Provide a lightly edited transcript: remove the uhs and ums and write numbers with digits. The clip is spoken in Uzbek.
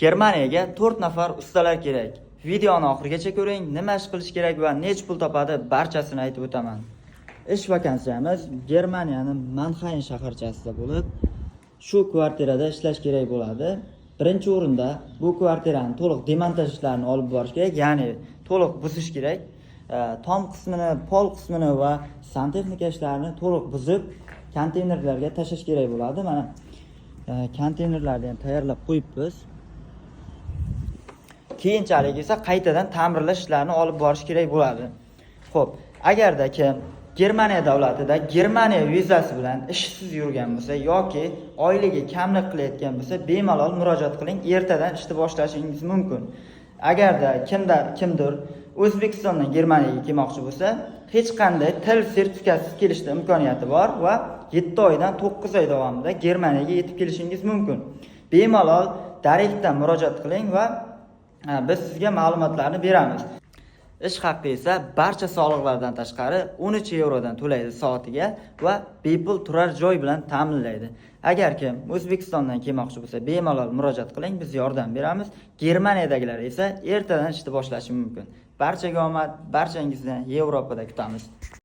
Germaniyaga 4 nafar ustalar kerak. Videoni oxirigacha ko'ring, nima ish qilish kerak va nech pul topadi, barchasini aytib o'taman. Ish vakansiyamiz Germaniyaning Mannheim shaharchasida bo'lib, shu kvartirada ishlash kerak bo'ladi. Birinchi o'rinda bu kvartirani to'liq demontaj ishlarini olib borish kerak, ya'ni to'liq buzish kerak. Tom qismini, pol qismini va santexnika ishlarini to'liq buzib, konteynerlarga tashlash kerak bo'ladi. Mana konteynerlarni ham tayyorlab qo'yibmiz. Keyinchalik esa qaytadan ta'mirlash ishlarini olib borish kerak bo'ladi. Xo'p, agarda kim Germaniya davlatida Germaniya vizasi bilan ishsiz yurgan bo'lsa yoki oyligi kamlik qilayotgan bo'lsa, bemalol murojaat qiling, ertadan ishni boshlashingiz mumkin. Agarda kimdir O'zbekistondan Germaniyaga kelmoqchi bo'lsa, hech qanday til sertifikatisiz kelishda imkoniyati bor va 7 oydan 9 oy davomida Germaniyaga yetib kelishingiz mumkin. Bemalol direktdan murojaat qiling va biz sizga ma'lumotlarni beramiz. Ish haqi esa barcha soliqlardan tashqari 13 yevrodan to'laydi soatiga va bepul turar joy bilan ta'minlaydi. Agar kim O'zbekistondan kelmoqchi bo'lsa, bemalol murojaat qiling, biz yordam beramiz. Germaniyadagilar esa ertadan ishni boshlashi mumkin. Barchaga omad, barchangizni Yevropada kutamiz.